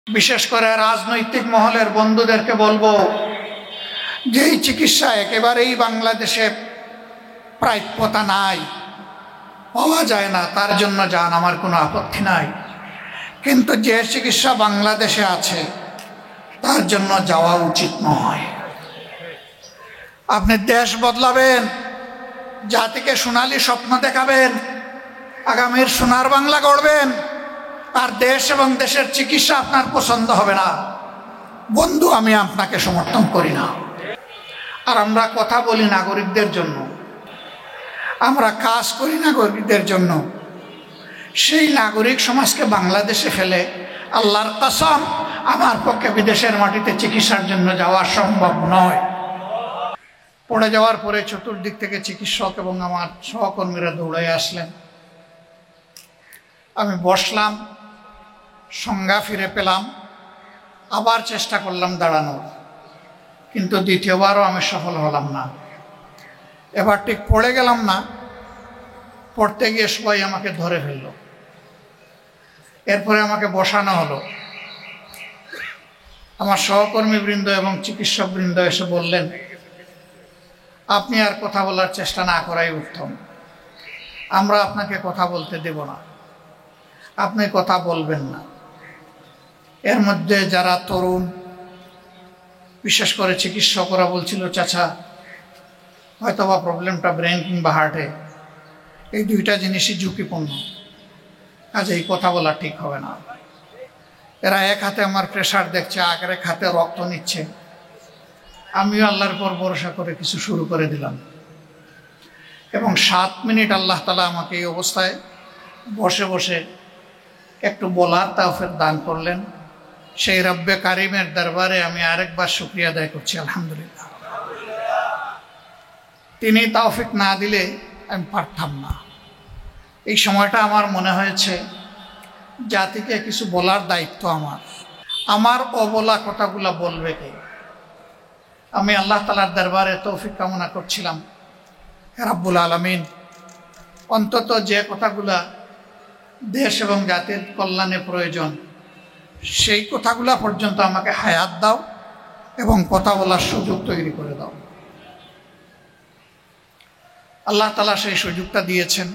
বিশেষ করে রাজনৈতিক মহলের বন্ধুদেরকে বলবো যে এই চিকিৎসা একেবারেই বাংলাদেশে প্রাপ্যতা নাই, পাওয়া যায় না, তার জন্য যান, আমার কোনো আপত্তি নাই। কিন্তু যে চিকিৎসা বাংলাদেশে আছে তার জন্য যাওয়া উচিত নয়। আপনি দেশ বদলাবেন, জাতিকে সোনালী স্বপ্ন দেখাবেন, আগামীর সোনার বাংলা গড়বেন, আর দেশ এবং দেশের চিকিৎসা আপনার পছন্দ হবে না, বন্ধু আমি আপনাকে সমর্থন করি না। আর আমরা কথা বলি নাগরিকদের জন্য, আমরা কাজ করি নাগরিকদের জন্য। সেই নাগরিক সমাজকে বাংলাদেশে ফেলে আল্লাহর কসম আমার পক্ষে বিদেশের মাটিতে চিকিৎসার জন্য যাওয়া সম্ভব নয়। পড়ে যাওয়ার পরে চতুর্দিক থেকে চিকিৎসক এবং আমার সহকর্মীরা দৌড়ে আসলেন। আমি বসলাম, সংজ্ঞা ফিরে পেলাম, আবার চেষ্টা করলাম দাঁড়ানোর, কিন্তু দ্বিতীয়বারও আমি সফল হলাম না। এবার ঠিক পড়ে গেলাম না, পড়তে গিয়ে সবাই আমাকে ধরে ফেলল। এরপরে আমাকে বসানো হলো। আমার সহকর্মীবৃন্দ এবং চিকিৎসকবৃন্দ এসে বললেন, আপনি আর কথা বলার চেষ্টা না করাই উত্তম, আমরা আপনাকে কথা বলতে দেব না, আপনি কথা বলবেন না। এর মধ্যে যারা তরুণ, বিশেষ করে চিকিৎসকরা বলছিল, চাচা হয়তোবা প্রবলেমটা ব্রেন কিংবা হার্টে, এই দুইটা জিনিসই ঝুঁকিপূর্ণ, কাজে এই কথা বলা ঠিক হবে না। এরা এক হাতে আমার প্রেশার দেখছে, আর এক হাতে রক্ত নিচ্ছে। আমিও আল্লাহর উপর ভরসা করে কিছু শুরু করে দিলাম, এবং 7 মিনিট আল্লাহ তাআলা আমাকে এই অবস্থায় বসে বসে একটু বলার তৌফিক দান করলেন। সেই রব্বে কারিমের দরবারে আমি আরেকবার শুকরিয়া আদায় করছি, আলহামদুলিল্লাহ। তিনি তৌফিক না দিলে আমি পারতাম না। এই সময়টা আমার মনে হয়েছে জাতিকে কিছু বলার দায়িত্ব আমার। আমার অবলা কথাগুলা বলবে কে? আমি আল্লাহ তাআলার দরবারে তৌফিক কামনা করছিলাম, হে রাব্বুল আলামিন, অন্তত যে কথাগুলা দেশ এবং জাতির কল্যাণে প্রয়োজন সেই কথাগুলা পর্যন্ত আমাকে হায়াত দাও এবং কথা বলার সুযোগ তৈরি করে দাও। আল্লাহ তাআলা সেই সুযোগটা দিয়েছেন।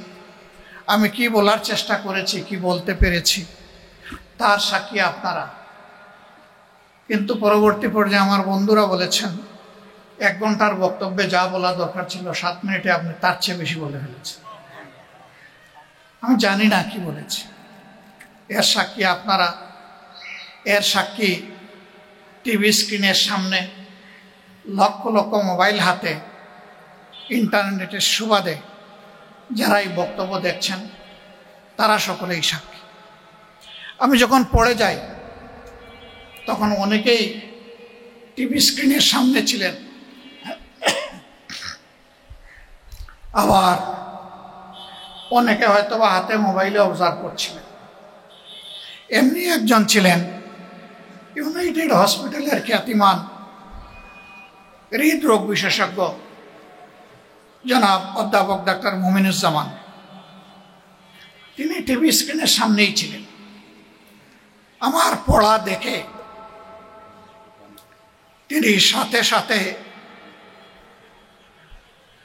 আমি কি বলার চেষ্টা করেছি, কি বলতে পেরেছি, তার সাক্ষী আপনারা। কিন্তু পরবর্তী পর্যায়ে আমার বন্ধুরা বলেছেন, 1 ঘন্টার বক্তব্যে যা বলা দরকার ছিল 7 মিনিটে আপনি তার চেয়ে বেশি বলে ফেলেছেন। আমি জানি না কি বলেছি, এর সাক্ষী আপনারা, এর সাক্ষী টিভি স্ক্রিনের সামনে লক্ষ লক্ষ মোবাইল হাতে ইন্টারনেটের সুবাদে যারা এই বক্তব্য দেখছেন তারা সকলেই সাক্ষী। আমি যখন পড়ে যাই তখন অনেকেই টিভি স্ক্রিনের সামনে ছিলেন, আবার অনেকে হয়তো বা হাতে মোবাইলে অবজার্ভ করছিলেন। এমনি একজন ছিলেন ইউনাইটেড হসপিটালের খ্যাতিমান হৃদরোগ বিশেষজ্ঞ জনাব অধ্যাপক ডাক্তার মুমিনুজ্জামান। তিনি টিভি স্ক্রিনের সামনেই ছিলেন। আমার পড়া দেখে তিনি সাথে সাথে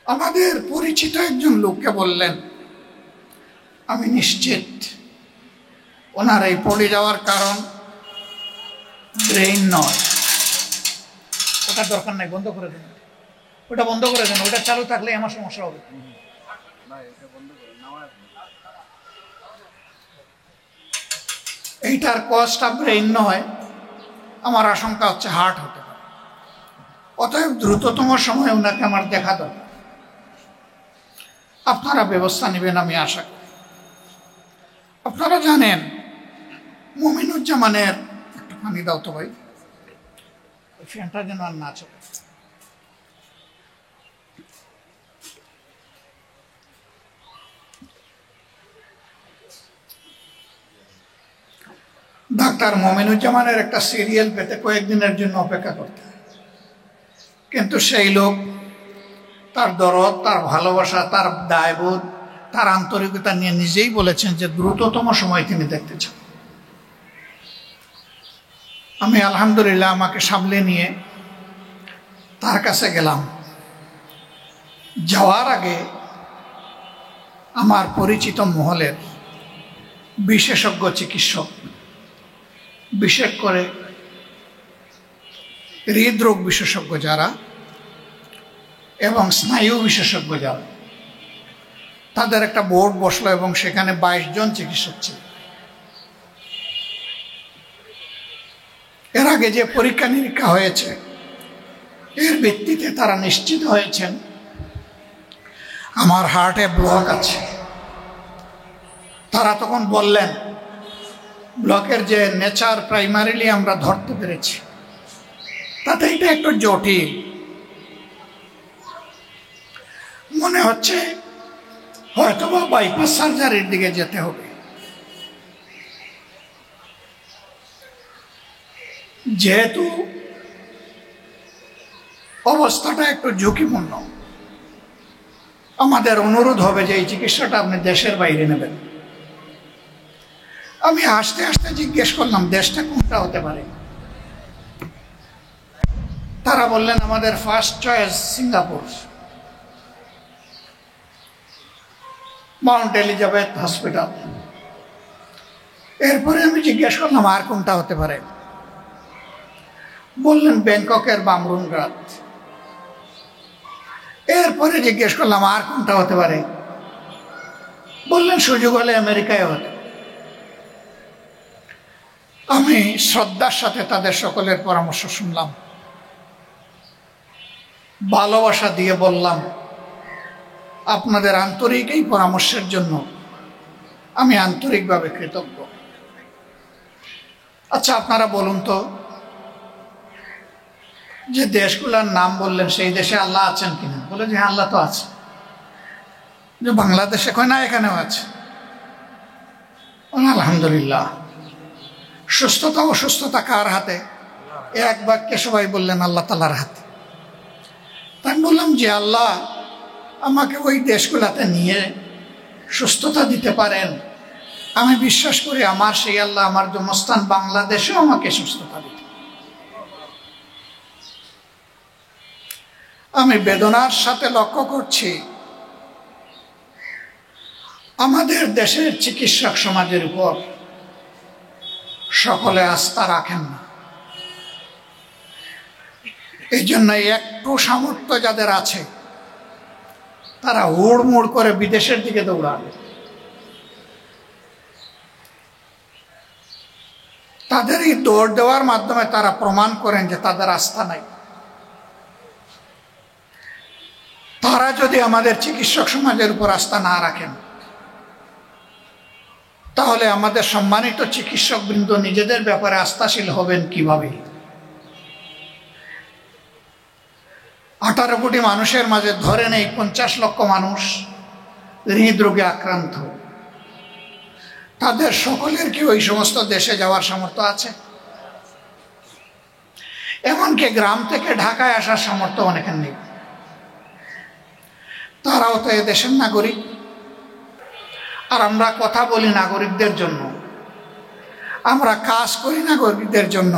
আমাদের পরিচিত একজন লোককে বললেন, আমি নিশ্চিত ওনার এই পড়ে যাওয়ার কারণ ব্রেইন নয়। ওটা দরকার নাই, বন্ধ করে দেন, ওটা বন্ধ করে দেন, ওটা চালু থাকলে আমার সমস্যা হবে। এইটার কজটা ব্রেইন নয়, আমার আশঙ্কা হচ্ছে হার্ট হতে পারে। অতএব দ্রুততম সময়ে ওনাকে আমার দেখা দরকার। আপনারা ব্যবস্থা নেবেন আমি আশা করি। আপনারা জানেন মুমিনুজ্জামানের, একটু পানি দাও তো ভাই, ওই ফ্যানটা যেন আর না চলে। ডাক্তার মুমিনুজ্জামানের একটা সিরিয়াল পেতে কয়েকদিনের জন্য অপেক্ষা করতে হয়, কিন্তু সেই লোক তার দরদ, তার ভালোবাসা, তার দায়বোধ, তার আন্তরিকতা নিয়ে নিজেই বলেছেন যে দ্রুততম সময় তিনি দেখতে চান। আমি আলহামদুলিল্লাহ আমাকে সামলে নিয়ে তার কাছে গেলাম। যাওয়ার আগে আমার পরিচিত মহলের বিশেষজ্ঞ চিকিৎসক, বিশেষ করে হৃদরোগ বিশেষজ্ঞ যারা এবং স্নায়ু বিশেষজ্ঞ যারা, তাদের একটা বোর্ড বসলো এবং সেখানে 22 জন চিকিৎসক ছিল। এর আগে যে পরীক্ষা নিরীক্ষা হয়েছে এর ভিত্তিতে তারা নিশ্চিত হয়েছেন আমার হার্টে ব্লক আছে। তারা তখন বললেন ব্লকের যে নেচার প্রাইমারিলি আমরা ধরতে পেরেছি, তাতে এটা একটু জটিল মনে হচ্ছে, হয়তো বা বাইপাস সার্জারির দিকে যেতে হবে। যেহেতু অবস্থাটা একটু ঝুঁকিপূর্ণ, আমাদের অনুরোধ হবে যে এই চিকিৎসাটা আপনি দেশের বাইরে নেবেন। আমি আস্তে আস্তে জিজ্ঞেস করলাম দেশটা কোনটা হতে পারে। তারা বললেন আমাদের first choice Singapore, Mount Elizabeth hospital. এরপরে আমি জিজ্ঞেস করলাম আর কোনটা হতে পারে। বললেন ব্যাংককের বামরুনগ্রাদ। এরপরে জিজ্ঞেস করলাম আর কোনটা হতে পারে। বললেন সুযোগ হলে আমেরিকায় হতে। আমি শ্রদ্ধার সাথে তাদের সকলের পরামর্শ শুনলাম, ভালোবাসা দিয়ে বললাম আপনাদের আন্তরিক এই পরামর্শের জন্য আমি আন্তরিকভাবে কৃতজ্ঞ। আচ্ছা আপনারা বলুন তো, যে দেশগুলোর নাম বললেন সেই দেশে আল্লাহ আছেন কিনা? বলে যে হ্যাঁ আল্লাহ তো আছে। যে বাংলাদেশে কয় না এখানেও আছে। আলহামদুলিল্লাহ। সুস্থতা অসুস্থতা কার হাতে? এক বাক্যে সবাই বললেন আল্লাহ তাআলার হাতে। তাই বললাম যে আল্লাহ আমাকে ওই দেশগুলাতে নিয়ে সুস্থতা দিতে পারেন, আমি বিশ্বাস করি আমার সেই আল্লাহ আমার জন্মস্থান বাংলাদেশেও আমাকে সুস্থতা দিতে। আমি বেদনার সাথে লক্ষ্য করছি আমাদের দেশের চিকিৎসক সমাজের উপর সকলে আস্থা রাখেন না। এই জন্য একটু সামর্থ্য যাদের আছে তারা হুড়মুড় করে বিদেশের দিকে দৌড়াবে। তাদের এই দৌড় দেওয়ার মাধ্যমে তারা প্রমাণ করেন যে তাদের আস্থা নাই। তারা যদি আমাদের চিকিৎসক সমাজের উপর আস্থা না রাখেন, তাহলে আমাদের সম্মানিত চিকিৎসক বৃন্দ নিজেদের ব্যাপারে আস্থাশীল হবেন কিভাবে? 18 কোটি মানুষের মাঝে ধরে নেই 50 লক্ষ মানুষ হৃদরোগে আক্রান্ত। তাদের সকলের কি ওই সমস্ত দেশে যাওয়ার সামর্থ্য আছে? এমনকি গ্রাম থেকে ঢাকায় আসার সামর্থ্য অনেকের নেই। তারাও তো এদেশের নাগরিক। আর আমরা কথা বলি নাগরিকদের জন্য, আমরা কাজ করি নাগরিকদের জন্য।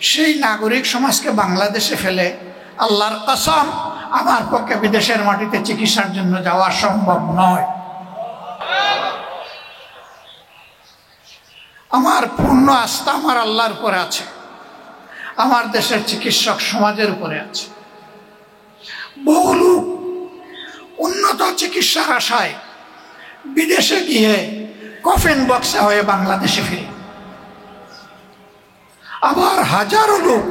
সেই নাগরিক সমাজকে বাংলাদেশে ফেলে আল্লাহর কসম আমার পক্ষে বিদেশের মাটিতে চিকিৎসার জন্য যাওয়া সম্ভব নয়। আমার পূর্ণ আস্থা আমার আল্লাহর উপরে আছে, আমার দেশের চিকিৎসক সমাজের উপরে আছে। বহু লোক উন্নত চিকিৎসার আশায় বিদেশে গিয়ে কফিন বক্সে হয়ে বাংলাদেশে ফিরে। আবার হাজারো লোক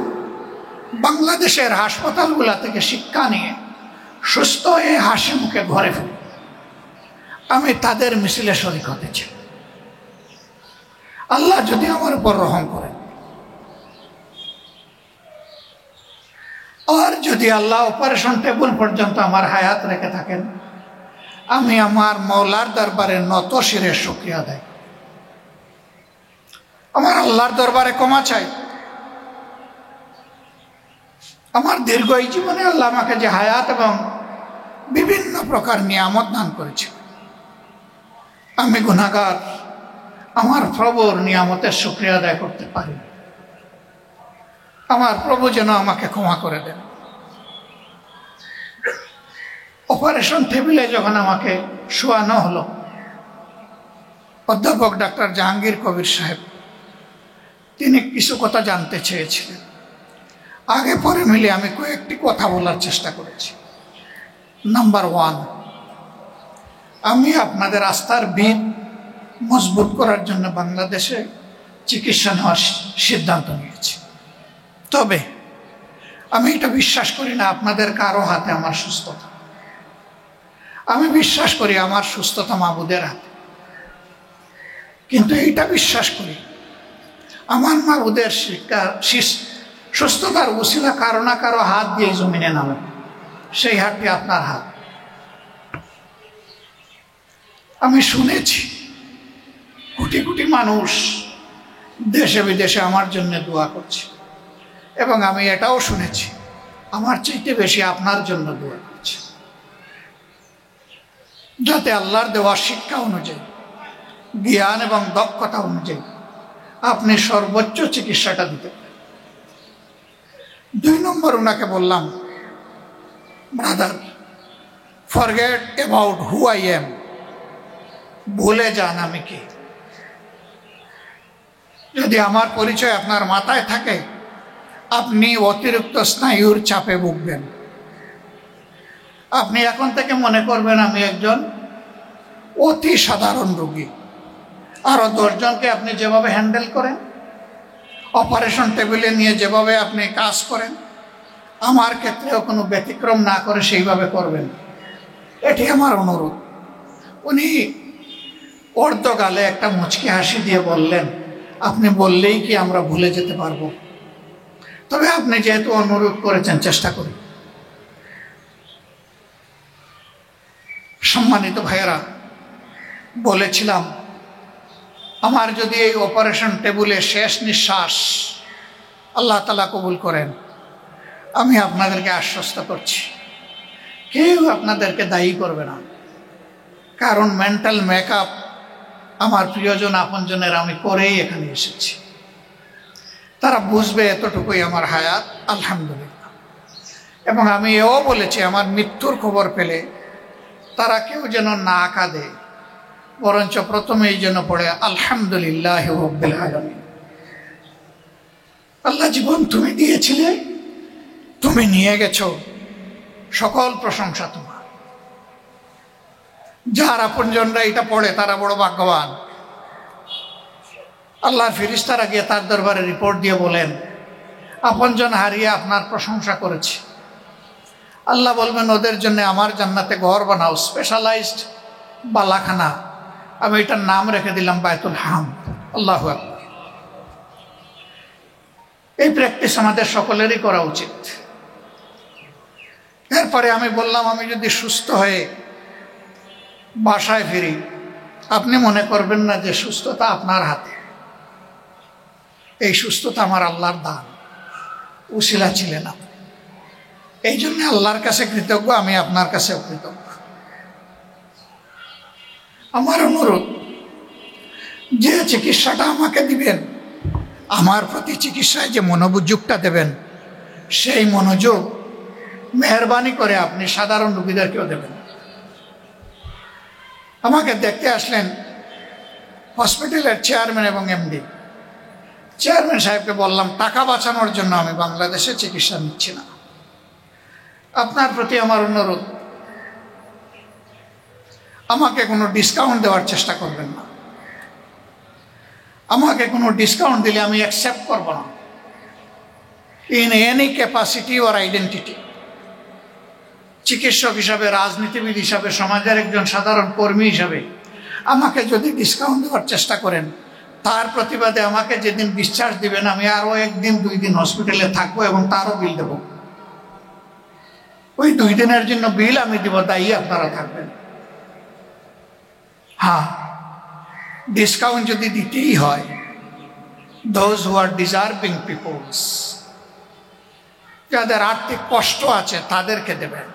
বাংলাদেশের হাসপাতালগুলা থেকে শিক্ষা নিয়ে সুস্থ হয়ে হাসি মুখে ঘরে ফিরে। আমি তাদের মিছিলে শরীক হতে চাই। আল্লাহ যদি আমার উপর রহম করেন, আর যদি আল্লাহ অপারেশন টেবিল পর্যন্ত আমার হায়াত রেখে থাকেন, আমি আমার মওলার দরবারে নত শিরে শুকরিয়া দেই। আমার আল্লাহর দরবারে ক্ষমা চাই। আমার দীর্ঘ এই জীবনে আল্লাহ আমাকে যে হায়াত এবং বিভিন্ন প্রকার নিয়ামত দান করেছে, আমি গুনাহগার, আমার প্রভুর নিয়ামতের শুকরিয়া আদায় করতে পারি। আমার প্রভু যেন আমাকে ক্ষমা করে দেন। অপারেশন টেবিলে যখন আমাকে শোয়ানো হলো, অধ্যাপক ডাক্তার জাহাঙ্গীর কবির সাহেব তিনি কিছু কথা জানতে চেয়েছিলেন। আগে পরে মিলে আমি কয়েকটি কথা বলার চেষ্টা করেছি। নাম্বার 1, আমি আপনাদের আস্থার ভিত মজবুত করার জন্য বাংলাদেশে চিকিৎসা নেওয়ার সিদ্ধান্ত নিয়েছি। তবে আমি এটা বিশ্বাস করি না আপনাদের কারো হাতে আমার সুস্থতা। আমি বিশ্বাস করি আমার সুস্থতা মাবুদের হাতে। কিন্তু এইটা বিশ্বাস করি আমার মাবুদের সুস্থতার উসিলা কারো না কারো হাত দিয়ে জমিনে নামে, সেই হাতটি আপনার হাত। আমি শুনেছি কোটি কোটি মানুষ দেশে বিদেশে আমার জন্য দোয়া করছে, এবং আমি এটাও শুনেছি আমার চাইতে বেশি আপনার জন্য দোয়া করছে, যাতে আল্লাহর দেওয়া শিক্ষা অনুযায়ী, জ্ঞান এবং দক্ষতা অনুযায়ী আপনি সর্বোচ্চ চিকিৎসাটা দিতে পারেন। 2 নম্বর, ওনাকে বললাম, brother, forget about who I am, ভুলে যান আমি কে। যদি আমার পরিচয় আপনার মাথায় থাকে, আপনি অতিরিক্ত স্নায়ুর চাপে ভুগবেন। আপনি এখন থেকে মনে করবেন আমি একজন অতি সাধারণ রোগী। আরো 10 জনকে আপনি যেভাবে হ্যান্ডেল করেন, অপারেশন টেবিলে নিয়ে যেভাবে আপনি কাজ করেন, আমার ক্ষেত্রেও কোনো ব্যতিক্রম না করে সেইভাবে করবেন, এটি আমার অনুরোধ। উনি অর্ধগালে একটা মুচকি হাসি দিয়ে বললেন, আপনি বললেই কি আমরা ভুলে যেতে পারবো? তবে আপনি যেহেতু অনুরোধ করেছেন, চেষ্টা করি। সম্মানিত ভাইয়েরা, বলেছিলাম আমার যদি এই অপারেশন টেবিলে শেষ নিঃশ্বাস আল্লাহ তাআলা কবুল করেন, আমি আপনাদেরকে আশ্বস্ত করছি কেউ আপনাদেরকে দায়ী করবে না। কারণ মেন্টাল মেকআপ আমার প্রিয়জন আপনজনের আমি করেই এখানে এসেছি। তারা বুঝবে এতটুকুই আমার হায়াত, আলহামদুলিল্লাহ। এবং আমি এও বলেছি আমার মৃত্যুর খবর পেলে তারা কেউ যেন না কাঁদে, বরঞ্চ প্রথমেই যেন পড়ে আলহামদুলিল্লাহ রাব্বিল আলামিন। আল্লাহ, জীবন তুমি দিয়েছিলে, তুমি নিয়ে গেছো, সকল প্রশংসা তোমার। যার আপনজনরা এটা পড়ে তারা বড় ভাগ্যবান। আল্লাহর ফেরেশতারা গিয়ে তার দরবারে রিপোর্ট দিয়ে বলেন, আপনজন হারিয়ে আপনার প্রশংসা করেছে। আল্লাহ বলবেন, ওদের জন্য আমার জান্নাতে ঘর বানাও, স্পেশালাইজড বালাখানা। আমি এটার নাম রেখে দিলাম বায়তুল হামদ। আল্লাহু আকবার। এই প্র্যাকটিস আমাদের সকলেরই করা উচিত। এরপরে আমি বললাম, আমি যদি সুস্থ হয়ে বাসায় ফিরি, আপনি মনে করবেন না যে সুস্থতা আপনার হাতে। এই সুস্থতা আমার আল্লাহর দান, উসিলা ছিলেন আপনি। এই জন্য আল্লাহর কাছে কৃতজ্ঞ, আমি আপনার কাছেও কৃতজ্ঞ। আমার অনুরোধ, যে চিকিৎসাটা আমাকে দিবেন, আমার প্রতি চিকিৎসায় যে মনোযোগটা দেবেন, সেই মনোযোগ মেহরবানি করে আপনি সাধারণ রোগীদেরকেও দেবেন। আমাকে দেখতে আসলেন হসপিটালের চেয়ারম্যান এবং এমডি। চেয়ারম্যান সাহেবকে বললাম, টাকা বাঁচানোর জন্য আমি বাংলাদেশে চিকিৎসা নিচ্ছি না। আপনার প্রতি আমার অনুরোধ, আমাকে কোনো ডিসকাউন্ট দেওয়ার চেষ্টা করবেন না। আমাকে কোনো ডিসকাউন্ট দিলে আমি অ্যাকসেপ্ট করব না, in any capacity or identity. চিকিৎসক হিসাবে, রাজনীতিবিদ হিসাবে, সমাজের একজন সাধারণ কর্মী হিসাবে আমাকে যদি ডিসকাউন্ট দেওয়ার চেষ্টা করেন, তার প্রতিবাদে আমাকে যেদিন ডিসচার্জ দিবেন, আমি আরও 1 দিন 2 দিন হসপিটালে থাকবো এবং তারও বিল দেব। ওই 2 দিনের জন্য বিল আমি দিব, দায়ী আপনারা থাকবেন। হ্যাঁ, ডিসকাউন্ট যদি দিতেই হয়, those who are deserving peoples, যাদের আর্থিক কষ্ট আছে তাদেরকে দেবেন।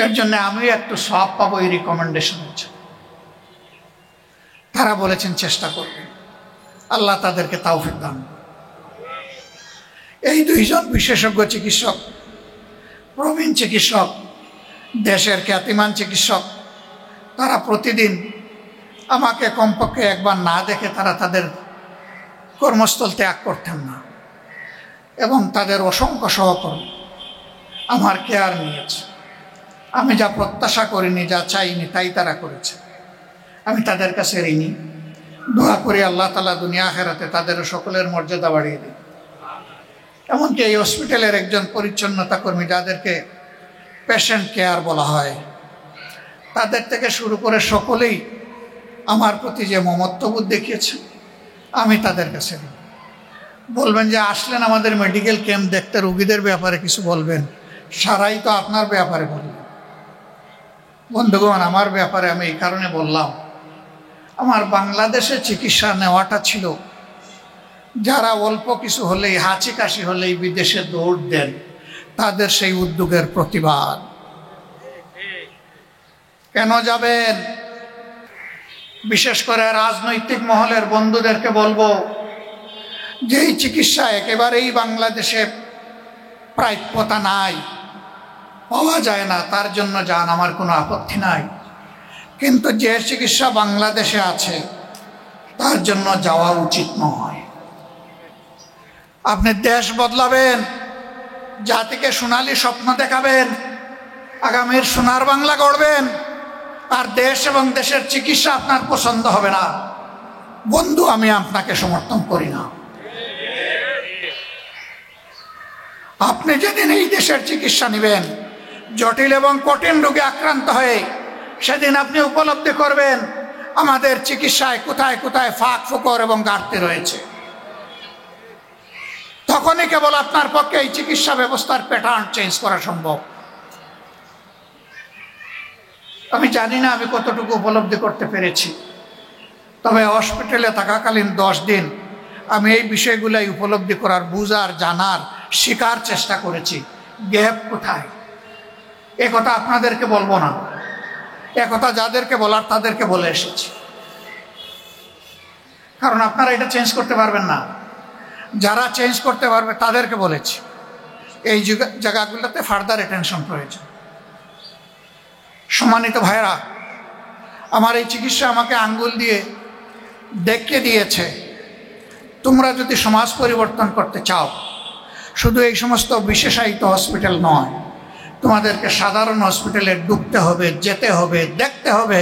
এর জন্য আমি একটু সওয়াব পাবো, এই রিকমেন্ডেশন হচ্ছে। তারা বলেছেন চেষ্টা করবেন, আল্লাহ তাদেরকে তাওফিক দান। এই দুইজন বিশেষজ্ঞ চিকিৎসক, প্রবীণ চিকিৎসক, দেশের খ্যাতিমান চিকিৎসক, তারা প্রতিদিন আমাকে কমপক্ষে একবার না দেখে তারা তাদের কর্মস্থল ত্যাগ করতেন না, এবং তাদের অসংখ্য সহকর্মী আমার কেয়ার নিয়েছে। আমি যা প্রত্যাশা করিনি, যা চাইনি, তাই তারা করেছে। আমি তাদের কাছে ঋণী। দোয়া করি আল্লাহ তাআলা দুনিয়া আখিরাতে তাদের সকলের মর্যাদা বাড়িয়ে দিন। এমনকি এই হসপিটালের একজন পরিচ্ছন্নতা কর্মী, যাদেরকে পেশেন্ট কেয়ার বলা হয়, তাদের থেকে শুরু করে সকলেই আমার প্রতি যে মমত্ববোধ দেখিয়েছে, আমি তাদের কাছে ঋণী। বলবেন যে আসলেন আমাদের মেডিকেল ক্যাম্প দেখতে, রোগীদের ব্যাপারে কিছু বলবেন, সারাই তো আপনার ব্যাপারে বললেন। বন্ধুগণ, আমার ব্যাপারে আমি এই কারণে বললাম, আমার বাংলাদেশে চিকিৎসা নেওয়াটা ছিল যারা অল্প কিছু হলেই, হাঁচি কাশি হলেই বিদেশে দৌড় দেন, তাদের সেই উদ্যোগের প্রতিবাদ। কেন যাবেন? বিশেষ করে রাজনৈতিক মহলের বন্ধুদেরকে বলবো, যেই চিকিৎসা একেবারেই বাংলাদেশে প্রাপ্যতা নাই, পাওয়া যায় না, তার জন্য যান, আমার কোনো আপত্তি নাই। কিন্তু যে চিকিৎসা বাংলাদেশে আছে তার জন্য যাওয়া উচিত নয়। আপনি দেশ বদলাবেন, জাতিকে সোনালী স্বপ্ন দেখাবেন, আগামীর সোনার বাংলা গড়বেন, আর দেশ এবং দেশের চিকিৎসা আপনার পছন্দ হবে না। বন্ধু, আমি আপনাকে সমর্থন করি না। আপনি যেদিন এই দেশের চিকিৎসা নেবেন, জটিল এবং কঠিন রোগে আক্রান্ত হয়ে, সেদিন আপনি উপলব্ধি করবেন আমাদের চিকিৎসায় কোথায় কোথায় ফাঁক ফোকর এবং ঘাটতি রয়েছে। তখনই কেবল আপনার পক্ষে এই চিকিৎসা ব্যবস্থার প্যাটার্ন চেঞ্জ করা সম্ভব। আমি জানি না আমি কতটুকু উপলব্ধি করতে পেরেছি, তবে হসপিটালে থাকাকালীন 10 দিন আমি এই বিষয়গুলাই উপলব্ধি করার, বুঝার, জানার, শেখার চেষ্টা করেছি। গ্যাপ কোথায়, একথা আপনাদেরকে বলবো না, একথা যাদেরকে বলার তাদেরকে বলে এসেছি, কারণ আপনারা এটা চেঞ্জ করতে পারবেন না। যারা চেঞ্জ করতে পারবে তাদেরকে বলেছি, এই জায়গাগুলোতে ফার্দার অ্যাটেনশন প্রয়োজন। সম্মানিত ভাইরা, আমার এই চিকিৎসা আমাকে আঙ্গুল দিয়ে দেখিয়ে দিয়েছে, তোমরা যদি সমাজ পরিবর্তন করতে চাও, শুধু এই সমস্ত বিশেষায়িত হসপিটাল নয়, তোমাদেরকে সাধারণ হসপিটালে ঢুকতে হবে, যেতে হবে, দেখতে হবে,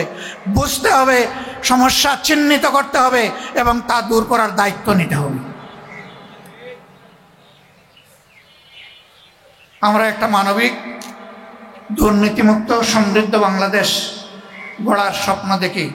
বুঝতে হবে, সমস্যা চিহ্নিত করতে হবে এবং তা দূর করার দায়িত্ব নিতে হবে। আমরা একটা মানবিক, দুর্নীতিমুক্ত, সমৃদ্ধ বাংলাদেশ গড়ার স্বপ্ন দেখি।